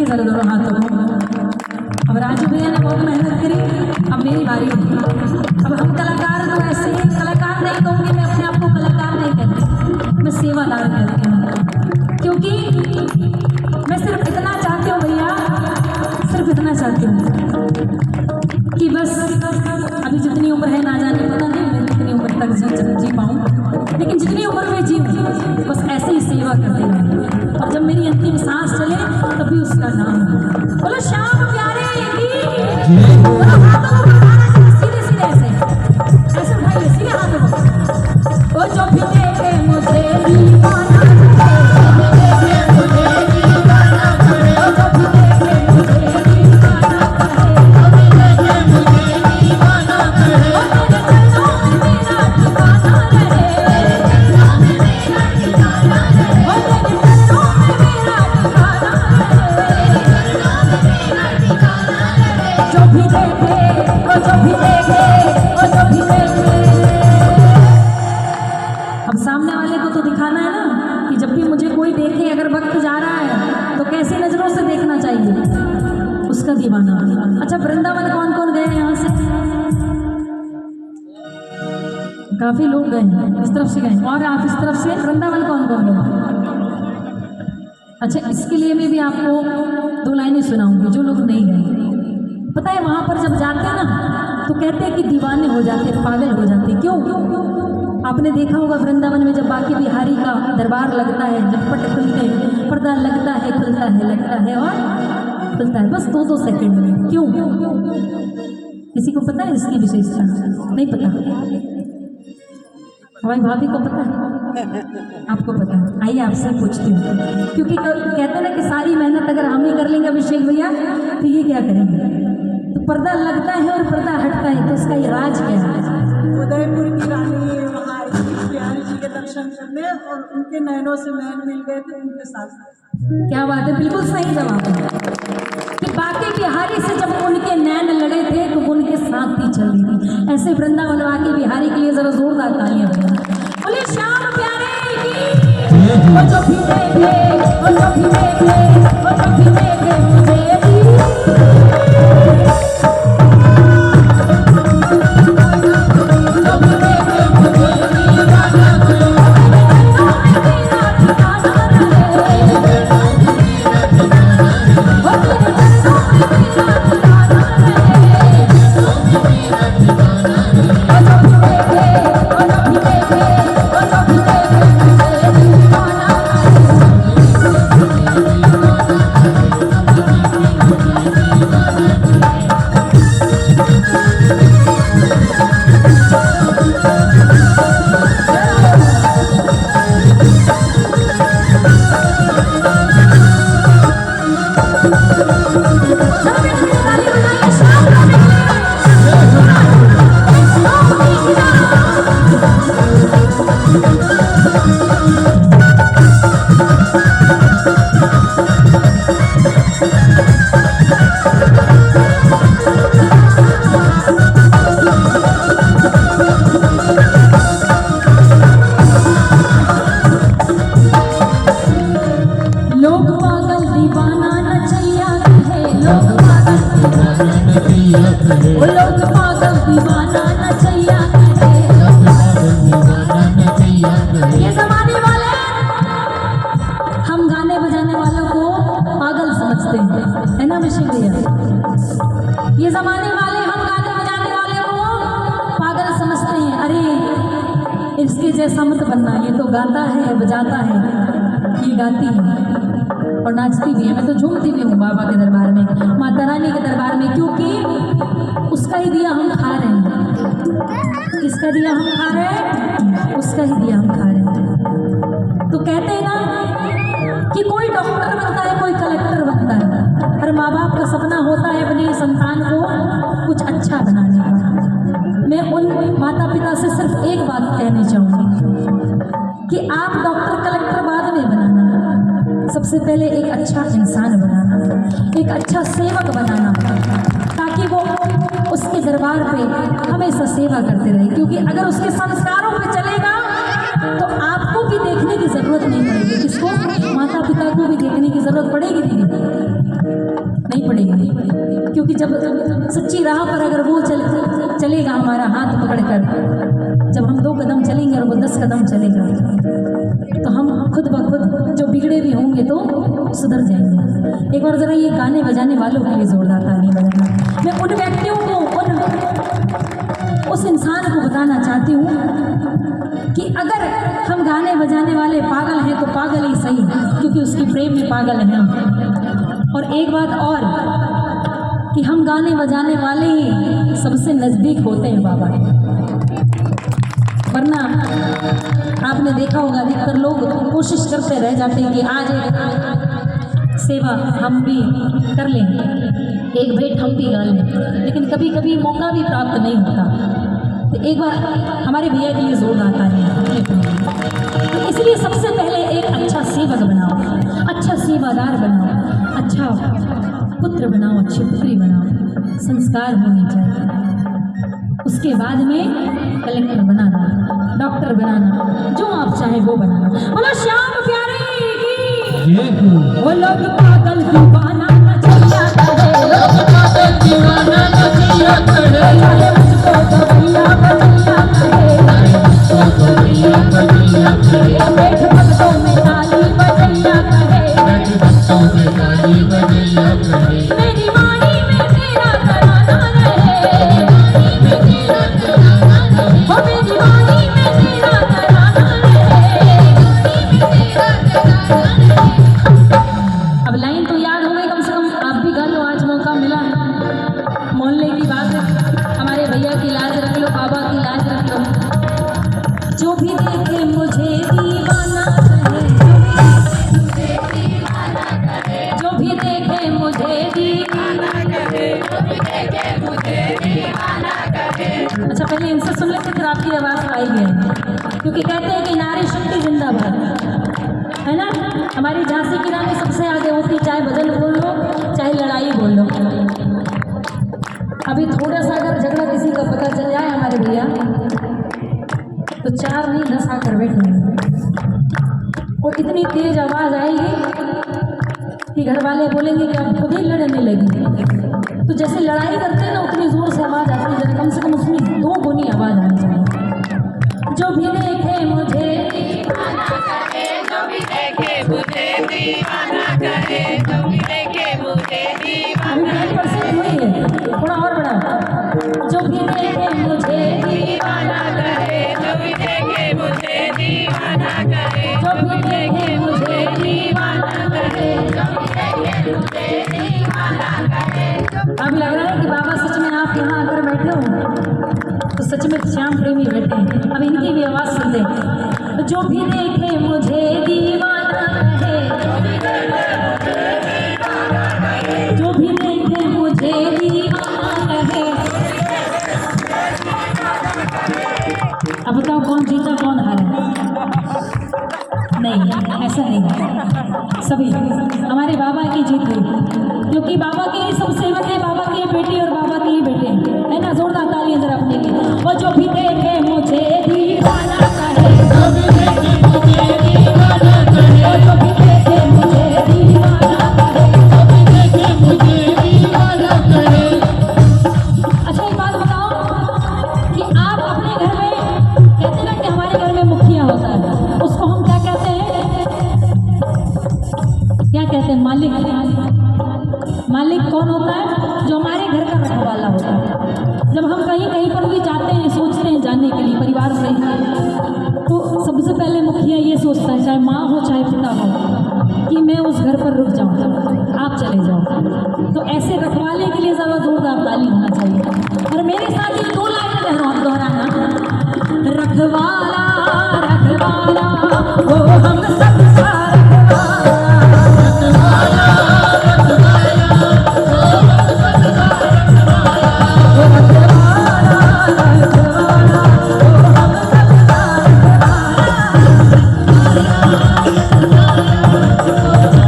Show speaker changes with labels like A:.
A: जरा दोनों हाथों को। अब राजू भैया ने बहुत मेहनत करी, अब मेरी बारी होगी। अब हम कलाकार तो ऐसे ही कलाकार नहीं कहूँगी, मैं अपने आप को कलाकार नहीं कहती, मैं सेवादार कहती हूँ। क्योंकि मैं सिर्फ इतना चाहती हूँ भैया, सिर्फ इतना चाहती हूँ कि बस अभी जितनी उम्र है ना जाने, पता नहीं मैं कितनी उम्र तक जी पाऊँ, लेकिन जितनी उम्र में जी बस ऐसे ही सेवा करते रहूँ, और जब मेरी अंतिम सांस चले तभी उसका नाम बोलो श्याम प्यारे की। बोलो हाथों को बढ़ाना चाहिए, सीधे सीधे ऐसे ऐसे उठाइए, सीधे हाथों को। ओ जो भी देखे मुझे दीवाना करे, मुझे दीवाना करे, ओ जो भी देखे मुझे दीवाना करे, मुझे दीवाना करे, ओ मेरे चरणों में मेरा ठिकाना रहे, चरणों में मेरा ठिकाना रहे, ओ मेरे चरणों में मेरा ठिकाना रहे, चरणों में मेरा ठिकाना रहे। जो भी देखे, ओ जो भी देखे, ओ जो भी देखे। अब सामने वाले को तो दिखाना है ना कि जब भी मुझे कोई देखे, अगर वक्त जा रहा है तो कैसी नजरों से देखना चाहिए, उसका दीवाना। अच्छा, वृंदावन कौन कौन गए हैं यहाँ से? काफी लोग गए हैं, इस तरफ से गए, और आप इस तरफ से वृंदावन कौन कौन गए? अच्छा, इसके लिए मैं भी आपको दो लाइनें सुनाऊंगी जो लोग नहीं गए। पता है वहां पर जब जाते हैं ना तो कहते हैं कि दीवाने हो जाते हैं, पागल हो जाते हैं। क्यों? आपने देखा होगा वृंदावन में जब बांके बिहारी का दरबार लगता है, झटपट खुलते हैं, पर्दा लगता है, खुलता है, लगता है और खुलता है, बस 2-2 सेकंड में। क्यों? किसी को पता है इसकी विशेषता? नहीं पता? हमारी भाभी को पता है? आपको पता है? आइए आपसे पूछती हूँ, क्योंकि कहते हैं ना कि सारी मेहनत अगर हम ही कर लेंगे अभिषेक भैया तो ये क्या करेंगे? तो पर्दा लगता है और पर्दा हटता है, तो इसका ये राज क्या है?
B: उदयपुर की रानी वहाँ आई थी बिहारी जी के दर्शन करने, और उनके नैनों से नैन मिल गए थे उनके साथ।
A: क्या बात है, बिल्कुल सही जवाब है कि बांके बिहारी से जब उनके नैन लड़े थे तो उनके साथ ही चल रही थी। ऐसे वृंदावन बांके बिहारी के लिए जरा जोरदार तालियां बोले श्याम प्यारे की। वो जो भी देखे, वो जो भी देखे, वो जो भी देखे मुझे है ना अभिषेक भैया? ये जमाने वाले हम गाने बजाने वाले को पागल समझते हैं। अरे इसके जैसा मत बनना, ये तो गाता है, बजाता है, ये गाती है और नाचती भी है। मैं तो झूमती भी हूँ बाबा के दरबार में, माता रानी के दरबार में, क्योंकि उसका ही दिया हम खा रहे हैं। किसका दिया हम खा रहे हैं? उसका ही दिया हम खा रहे हैं। तो कहते हैं ना कि कोई डॉक्टर बनता है, कोई कलेक्टर बनता है। हर माँ बाप का सपना होता है अपनी संतान को कुछ अच्छा बनाने का। मैं उन माता पिता से सिर्फ एक बात कहनी चाहूँगी कि आप डॉक्टर कलेक्टर बाद में बनाना, सबसे पहले एक अच्छा इंसान बनाना, एक अच्छा सेवक बनाना, ताकि वो उसके दरबार पे हमेशा सेवा करते रहे। क्योंकि अगर उसके संस्कारों पे चलेगा तो आपको भी देखने की जरूरत नहीं पड़ेगी। किसको? माता पिता को भी देखने की जरूरत पड़ेगी नहीं। क्योंकि जब सच्ची राह पर अगर वो चलेगा हमारा हाथ पकड़कर, जब हम 2 कदम चलेंगे और वो 10 कदम चलेगा, तो हम खुद ब खुद जो बिगड़े भी होंगे तो सुधर जाएंगे। एक बार ज़रा ये गाने बजाने वालों के लिए जोरदार ताली बजाना। मैं उन व्यक्तियों को, उस इंसान को बताना चाहती हूँ कि अगर हम गाने बजाने वाले पागल हैं तो पागल ही सही, क्योंकि उसकी प्रेम में पागल हैं हम। और एक बात और कि हम गाने बजाने वाले ही सबसे नज़दीक होते हैं बाबा, वरना आपने देखा होगा अधिकतर लोग कोशिश करते रह जाते हैं कि आज एक सेवा हम भी कर लें, एक भेंट हम भी गा लें, लेकिन कभी कभी मौका भी प्राप्त नहीं होता। तो एक बार हमारे भैया के लिए जोर आता है, तो इसलिए सबसे पहले एक अच्छा सेवक बनाओ, अच्छा सेवादार बनाओ, अच्छा पुत्र बनाओ, अच्छी पुत्री बनाओ, संस्कार होने चाहिए। उसके बाद में कलेक्टर बनाना, डॉक्टर बनाना, जो आप चाहे वो बनाना। बोलो श्याम प्यारे की, वो लोग पागल दीवाना नचैया करे, लोग पागल दीवाना नचैया करे, चाहे मुझको तो भैया बजैया करे, मुझको तो भैया बजैया करे, बैठ भक्तों में ताली बजैया करे, बैठ भक्तों में ताली बजैया करे, मेरी वाणी में तेरा तराना रहे, मेरी वाणी में तेरा तराना रहे, हो मेरी वाणी में तेरा तराना रहे, मेरी वाणी में तेरा तराना रहे। अब लाइन तो याद हो गई, कम से कम आप भी गा लो, आज मौका मिला है। मोहल्ले की बात है, हमारे भैया की लाज रख लो, बाबा की लाज रख लो। जो भी देखे मुझे दीवाना कहे, जो भी देखे मुझे दीवाना कहे, जो भी देखे मुझे दीवाना कहे। अच्छा पहले इनसे सुन लेते फिर आपकी आवाज़ आएगी, क्योंकि कहते हैं कि नारी शक्ति जिंदाबाद, है ना। हमारी झांसी की रानी सबसे आगे होती, चाहे भजन बोल लो चाहे लड़ाई बोल लो। अभी थोड़ा सा अगर झगड़ा किसी का पता चल जाए हमारे भैया, तो 4 नहीं 10 आकर बैठेंगे, और इतनी तेज आवाज़ आएगी कि घर वाले बोलेंगे कि आप खुद ही लड़ने लगी। तो जैसे लड़ाई करते हैं ना, उतनी ज़ोर से आवाज़ आती है, कम से कम उसमें 2 गुनी आवाज़ आनी चाहिए। जो भी देखे मुझे दीवाना करे, जो भी देखे मुझे दीवाना करे, जो भी देखे मुझे दीवाना करे, थोड़ा और बड़ा, जो भी देखे मुझे दीवाना करे, जो भी देखे मुझे दीवाना करे, जो भी देखे मुझे दीवाना करे, जो भी देखे मुझे दीवाना करे। अब लग रहा है कि बाबा सच में आप यहाँ आकर बैठे हो, तो सच में श्याम प्रेमी बैठे हैं। अब इनकी भी आवाज़ सुनते हैं। जो भी देखे मुझे दीवाना कहे, जो भी देखे मुझे दीवाना कहे। अब बताओ कौन जीता कौन हारा? नहीं, ऐसा नहीं है, सभी हमारे बाबा की जीत हुई, क्योंकि बाबा के ही सब सेवक है, बाबा की बेटी और बाबा के ही बेटे है ना। जोरदार तालियां जरा अपने लिए। और जो भी देखे मुझे दीवाना कहे, जो भी देखे मुझे दीवाना कहे, और जो भी देखे मुझे दीवाना कहे, जो भी देखे मुझे दीवाना कहे। अच्छा एक बात बताओ कि आप अपने घर में कहते ना कि हमारे घर में मुखिया होता है, उसको हम क्या कहते हैं? क्या कहते हैं? मालिक। मालिक कौन होता है? जो हमारे घर का रखवाला होता है। जब हम कहीं कहीं पर भी जाते हैं, सोचते हैं जाने के लिए परिवार से, तो सबसे पहले मुखिया ये सोचता है, चाहे माँ हो चाहे पिता हो, कि मैं उस घर पर रुक जाऊँ, आप चले जाओ। तो ऐसे रखवाले के लिए ज़्यादा जोरदार ताली होना